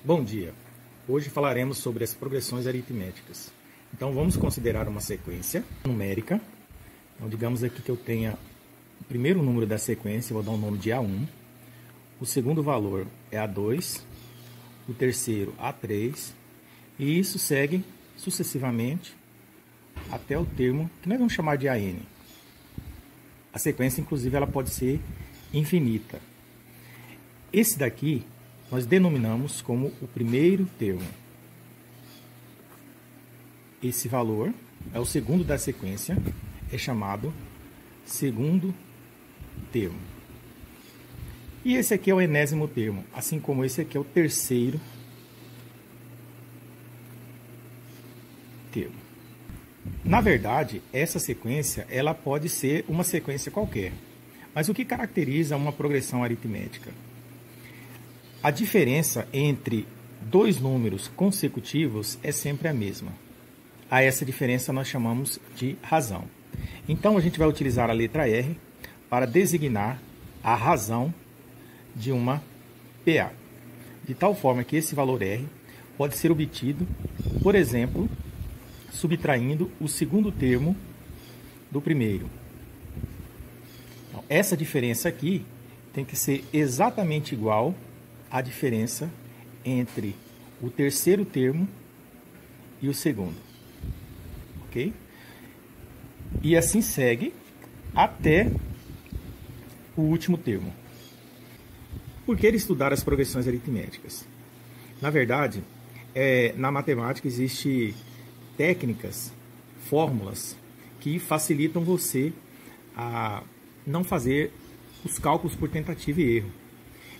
Bom dia! Hoje falaremos sobre as progressões aritméticas. Então vamos considerar uma sequência numérica. Então digamos aqui que eu tenha o primeiro número da sequência, vou dar o nome de A1. O segundo valor é A2, o terceiro A3, e isso segue sucessivamente até o termo que nós vamos chamar de AN. A sequência, inclusive, ela pode ser infinita. Esse daqui nós denominamos como o primeiro termo. Esse valor é o segundo da sequência, é chamado segundo termo. E esse aqui é o enésimo termo, assim como esse aqui é o terceiro termo. Na verdade, essa sequência ela pode ser uma sequência qualquer. Mas o que caracteriza uma progressão aritmética? A diferença entre dois números consecutivos é sempre a mesma. A essa diferença nós chamamos de razão. Então a gente vai utilizar a letra R para designar a razão de uma PA. De tal forma que esse valor R pode ser obtido, por exemplo, subtraindo o segundo termo do primeiro. Então, essa diferença aqui tem que ser exatamente igual à diferença entre o terceiro termo e o segundo. Ok? E assim segue até o último termo. Por que estudar as progressões aritméticas? Na verdade, na matemática existem técnicas, fórmulas que facilitam você a não fazer os cálculos por tentativa e erro.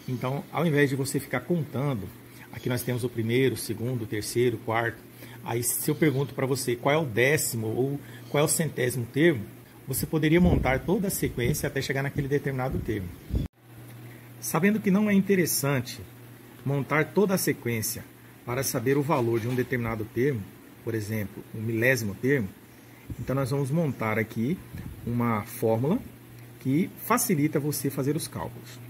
Então, ao invés de você ficar contando, aqui nós temos o primeiro, o segundo, o terceiro, o quarto. Aí, se eu pergunto para você qual é o décimo ou qual é o centésimo termo, você poderia montar toda a sequência até chegar naquele determinado termo. Sabendo que não é interessante montar toda a sequência para saber o valor de um determinado termo, por exemplo, um milésimo termo, então nós vamos montar aqui uma fórmula que facilita você fazer os cálculos.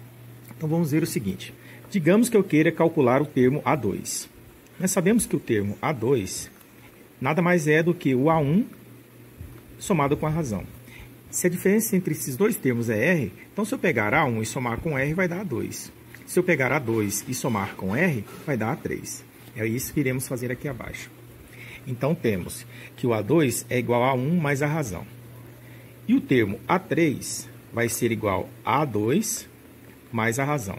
Então vamos ver o seguinte, digamos que eu queira calcular o termo A2. Nós sabemos que o termo A2 nada mais é do que o A1 somado com a razão. Se a diferença entre esses dois termos é R, então se eu pegar A1 e somar com R, vai dar A2. Se eu pegar A2 e somar com R, vai dar A3. É isso que iremos fazer aqui abaixo. Então temos que o A2 é igual a 1 mais a razão. E o termo A3 vai ser igual a A2 mais a razão.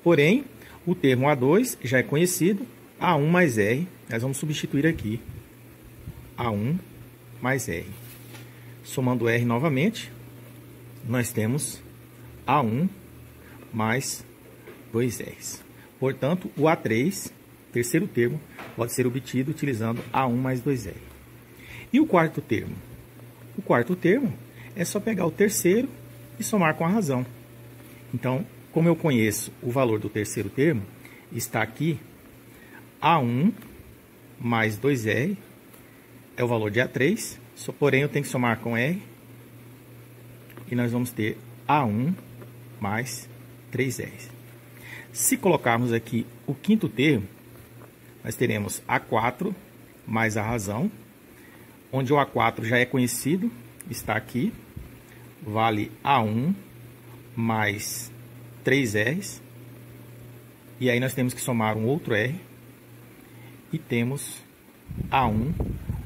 Porém, o termo A2 já é conhecido, A1 mais R, nós vamos substituir aqui A1 mais R. Somando R novamente, nós temos A1 mais 2R. Portanto, o A3, terceiro termo, pode ser obtido utilizando A1 mais 2R. E o quarto termo? O quarto termo é só pegar o terceiro e somar com a razão. Então, como eu conheço o valor do terceiro termo, está aqui A1 mais 2R, é o valor de A3, porém eu tenho que somar com R, e nós vamos ter A1 mais 3R. Se colocarmos aqui o quinto termo, nós teremos A4 mais a razão, onde o A4 já é conhecido, está aqui, vale A1 mais 3Rs, e aí nós temos que somar um outro R, e temos A1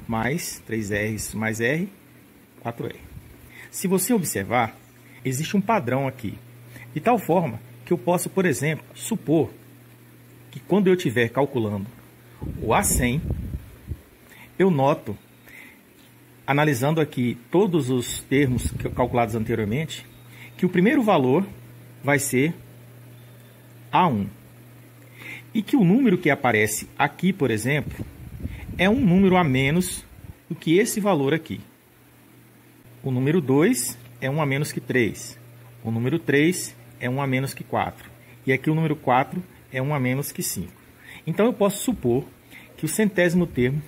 mais 3Rs mais R, 4R. Se você observar, existe um padrão aqui, de tal forma que eu posso, por exemplo, supor que quando eu estiver calculando o A100, eu noto, analisando aqui todos os termos calculados anteriormente, que o primeiro valor vai ser A1. E que o número que aparece aqui, por exemplo, é um número a menos do que esse valor aqui. O número 2 é 1 a menos que 3. O número 3 é 1 a menos que 4. E aqui o número 4 é 1 a menos que 5. Então eu posso supor que o centésimo termo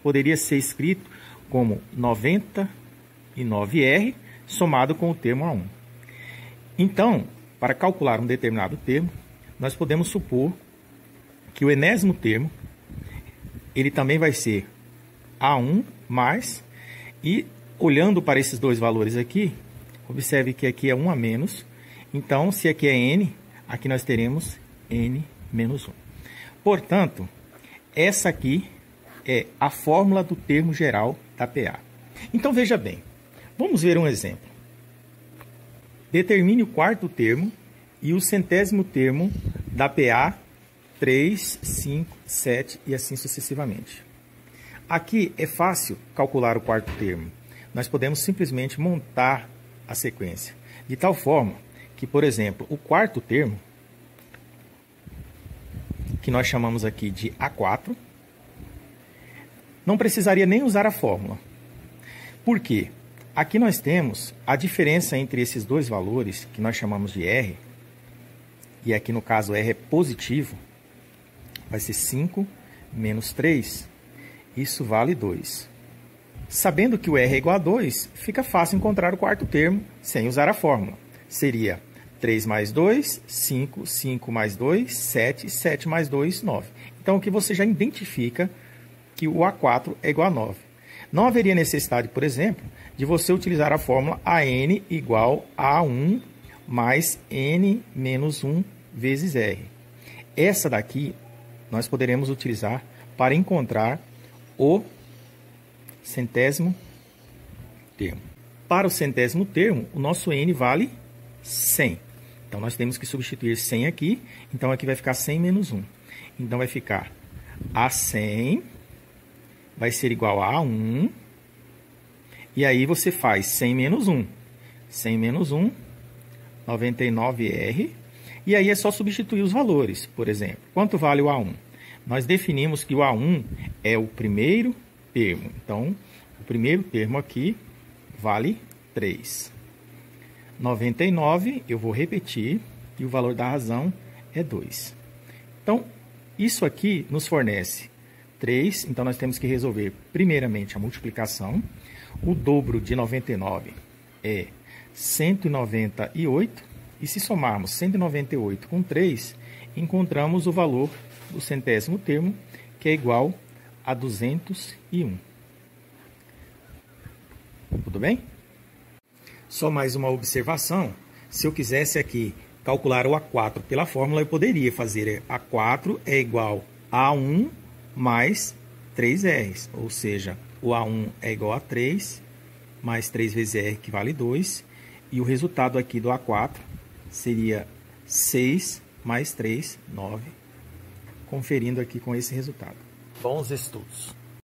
poderia ser escrito como 99R somado com o termo A1. Então, para calcular um determinado termo, nós podemos supor que o enésimo termo, ele também vai ser A1 mais, e olhando para esses dois valores aqui, observe que aqui é 1 a menos, então se aqui é N, aqui nós teremos N menos 1. Portanto, essa aqui é a fórmula do termo geral da PA. Então veja bem, vamos ver um exemplo. Determine o quarto termo e o centésimo termo da PA 3, 5, 7 e assim sucessivamente. Aqui é fácil calcular o quarto termo. Nós podemos simplesmente montar a sequência, de tal forma que, por exemplo, o quarto termo, que nós chamamos aqui de A4, não precisaria nem usar a fórmula. Por quê? Aqui nós temos a diferença entre esses dois valores, que nós chamamos de R, e aqui no caso R é positivo, vai ser 5 menos 3, isso vale 2. Sabendo que o R é igual a 2, fica fácil encontrar o quarto termo sem usar a fórmula. Seria 3 mais 2, 5, 5 mais 2, 7, 7 mais 2, 9. Então aqui você já identifica que o A4 é igual a 9. Não haveria necessidade, por exemplo, de você utilizar a fórmula AN igual a 1 mais N menos 1 vezes R. Essa daqui nós poderemos utilizar para encontrar o centésimo termo. Para o centésimo termo, o nosso N vale 100. Então, nós temos que substituir 100 aqui. Então, aqui vai ficar 100 menos 1. Então, vai ficar a 100 vai ser igual a 1. E aí, você faz 100 menos 1. 100 menos 1, 99R. E aí, é só substituir os valores. Por exemplo, quanto vale o A1? Nós definimos que o A1 é o primeiro termo. Então, o primeiro termo aqui vale 3. 99, eu vou repetir, e o valor da razão é 2. Então, isso aqui nos fornece 3, então nós temos que resolver primeiramente a multiplicação. O dobro de 99 é 198, e se somarmos 198 com 3, encontramos o valor do centésimo termo, que é igual a 201. Tudo bem? Só mais uma observação. Se eu quisesse aqui calcular o A4 pela fórmula, eu poderia fazer A4 é igual a 1 mais 3R. Ou seja, o A1 é igual a 3, mais 3 vezes R, que vale 2. E o resultado aqui do A4 seria 6 mais 3, 9. Conferindo aqui com esse resultado. Bons estudos!